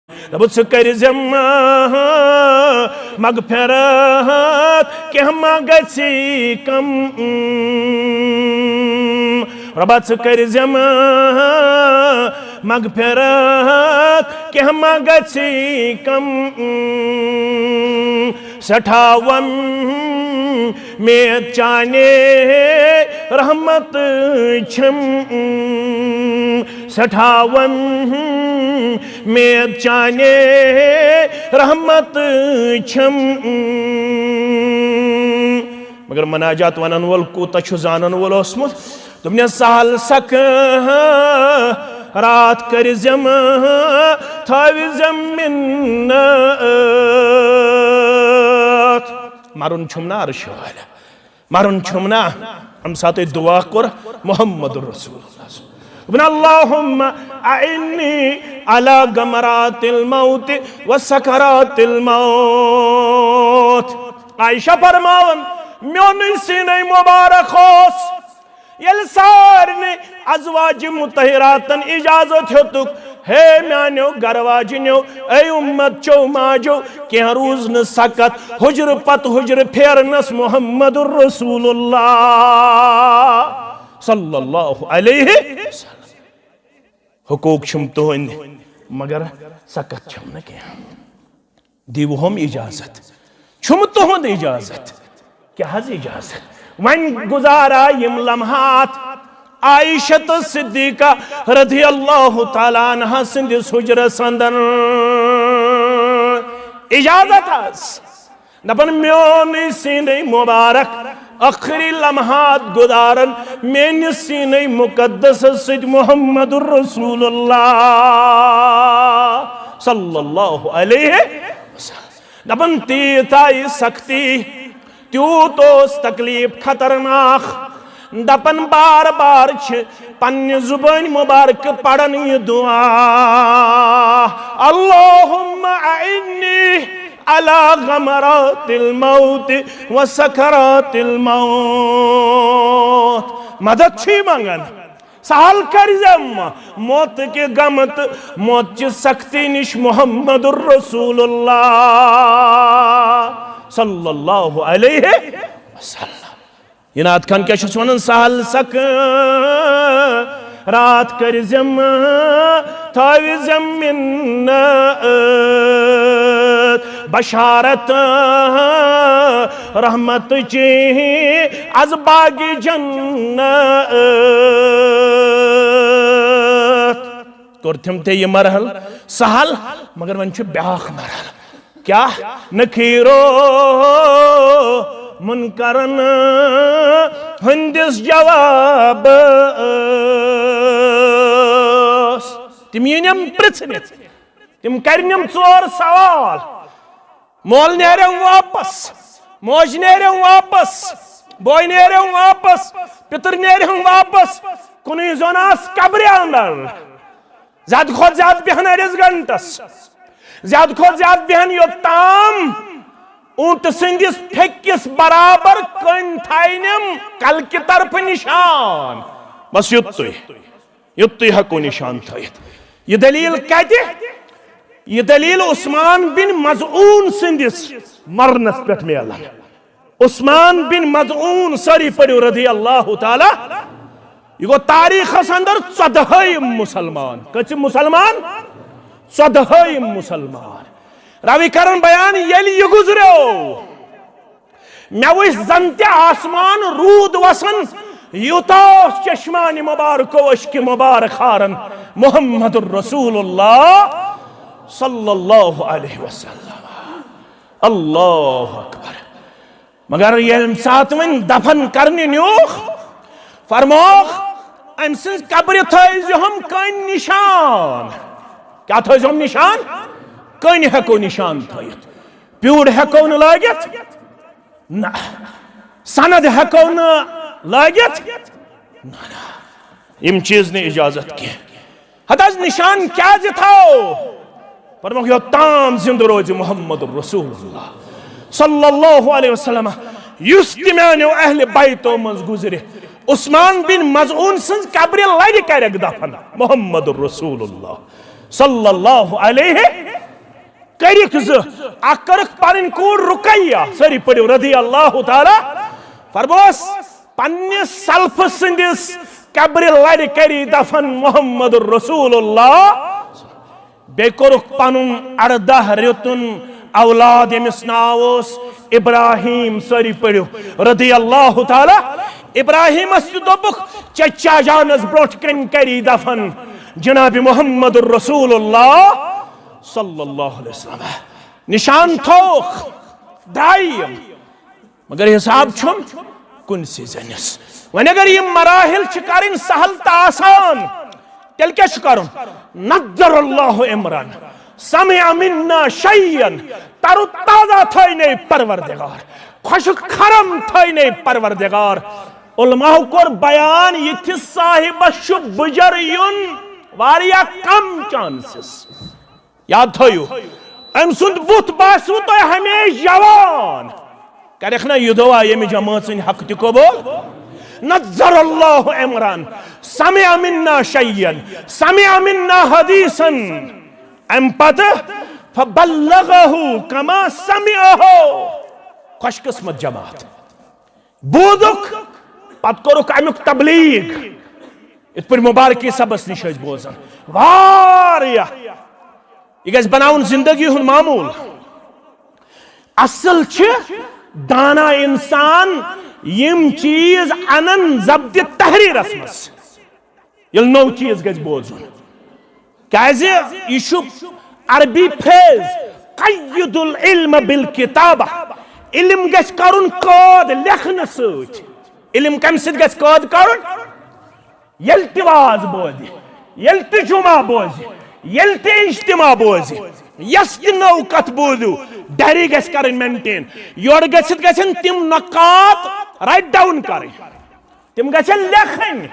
दबुत स करिजम मगफिरत कह मा गछि कम रबा स करिजम मगफिरत कह मा गछि कम सठावन में चाने रहमत छम सठावन में चाने रहमत छम मगर मनाजात वनन वोल कूता छु जानन वोल ओसमुत तुमने सहल सक रात कर जम थावि जमिन्नत मारुन छुमना अर्श वाला मारुन छुमना हम साथ दुआ कर मोहम्मद रसूलुल्लाह अल्लाहुम्मा अइन्नी अला गमरातिल मौत व सकरातिल मौत आयशा फरमावन म्योन सीने मुबारक होस यल सारने अज़वाज मुतहरातन इजाजत होतुक हे म्यानो गरवाजिनो ए उम्मत चो माजो क्या रोज न सकत हुजर पत हुजर फेरनस मुहम्मदुर रसूलुल्लाह सल्लल्लाहु अलैहि वसल्लम हुकूक छुम तुहंद मगर सकत छुम न क्या दिव हम इजाजत छुम तुहंद इजाजत क्या हज इजाजत वन गुजारा यम लम्हात आयशत सिद्दीका रज़ी अल्लाह तआला अन्हा सिंदिस हुजरस अंदर इजाजत हस नपन म्योन सीने मुबारक आखिरी लम्हात गुजारन मेन सीने मुकद्दस सिद मुहम्मदुर रसूलुल्लाह सल्लल्लाहु अलैहि वसल्लम नपन तीताई सख्ती त्यूतोस तकलीफ खतरनाक दपन बार बार पन्ने जुबान मुबारक पढ़न ये दुआ अल्लाहुम्मा अइन्नी अला गमरातिल मौत व सकरातिल मौत मदद छी मंगन सहल कर मौत के गमत मौत की सख्ती निश मुहम्मदुर रसूलुल्लाह सल्लल्लाहु अलैहि वसल्लम इनात खान क्या वन सहल सक रात कर जम थावि जमिन्नत बशारत रहमत ची अज बागी जन्नत तुरथिम थे ये मरहल सहल मगर वन ब्याख मरहल क्या नखीरो मुनकरन हंदिस जवाब तिम यम पृथ्वी तिम करनम चोर सवाल मोल नेरम वापस मोज नेरम वापस बोय नेरम वापस पितर नेरम वापस कुनी जोनास कब्र अंदर ज्यादा खोद ज्यादा बेहन अरिस घंटस ज्यादा खोद ज्यादा बेहन योत्ताम ऊंट सिंदिस फेकिस बराबर कन थाइनम कल की तरफ निशान बस युत्तुई हको निशान थाइत ये दलील कते ये दलील उस्मान बिन मज़ऊन सिंदिस मरनस पे मिलन उस्मान बिन मज़ऊन सरी पड़ो रज़ी अल्लाह ताला ये गो तारीख अंदर 14 मुसलमान कच मुसलमान 14 मुसलमान रवि करन बयान ये गुजरो मे वस जंते आसमान रूद वसन यूता चश्मान मुबारक अश्क मुबारक हारन मुहम्मदुर रसूलुल्लाह सल्लल्लाहु अलैहि वसल्लम अल्लाह अकबर मगर ये साथ में दफन करने न्योख फरमोख अम सिंस कब्र थो हम कन निशान क्या थो हम निशान कन हेको निशान थोत प्यूड हेको न लागित ना सनद हेको न लागित ना इम चीज ने इजाजत की हतज निशान क्या थाओ फरमाओ यो ताम जिंद रोज मुहम्मद रसूलुल्लाह सल्लल्लाहु अलैहि वसल्लम युस तिमानो अहले बैतो मज गुजरे उस्मान बिन मज़ऊन सन्ज कब्र लग करक दफन मुहम्मद रसूलुल्लाह सल्लल्लाहु अलैहि करिक अकरक पन कूर रुकैया सरी पढ़ो रदी अल्लाह ताला फरमोस पन्ने सल्फ सिंदिस कब्र लड़ करी दफन मोहम्मद रसूलुल्लाह बे कोरुक पनुन 18 रेतुन औलाद यमिस नाव इब्राहिम सरी पढ़ो रदी अल्लाह ताला इब्राहिम दोपुक चचा जानस ब्रोट कन करी दफन जनाब मोहम्मद रसूलुल्लाह सल्लल्लाहु अलैहि वसल्लम निशान थोख दायम मगर हिसाब छुम कुन से जनिस वन अगर ये मराहिल करें सहल तो आसान तेल क्या करुन नज़र अल्लाह इमरान समिअ मिन्ना शैयन तरु ताजा थई परवरदिगार खुश खरम थई परवरदिगार उलमाह कोर बयान ये साहिब बुजर युन वारिया कम चांसेस याद थो अम सुंद बुत बासू तो हमेश जवान करख ना युदवा ये जमात हक तबूल नज़र अल्लाह इमरान समिअ मिन्ना शैयन समिअ मिन्ना हदीसन अम पत फबल्लगहु कमा समिअहु खुशकिस्मत जमात बूदुक पत कोरुक अमुक तबलीग इत पर मुबारकी सबस निश बोजान वारिया यह गज बनाउन जिंदगी हुन मामूल असल दाना इंसान यम चीज अनन जब्त तहरीरस मस ये नौ चीज गज बोजुन क्याजे यह अरबी फेज क़य्यदुल इल्म बिल किताबा इल्म गज करुन कद लेखन सत इल्म कम सत गज कद करुन यल तिवाज बोज यल ति जुमा बोज यल ति इज्तिमा बोज यस कि नौ कथ बोजू डायरी गज करन मेंटेन योर गछित गछन तिम नकात राइट डाउन करें तिम गछन लेखन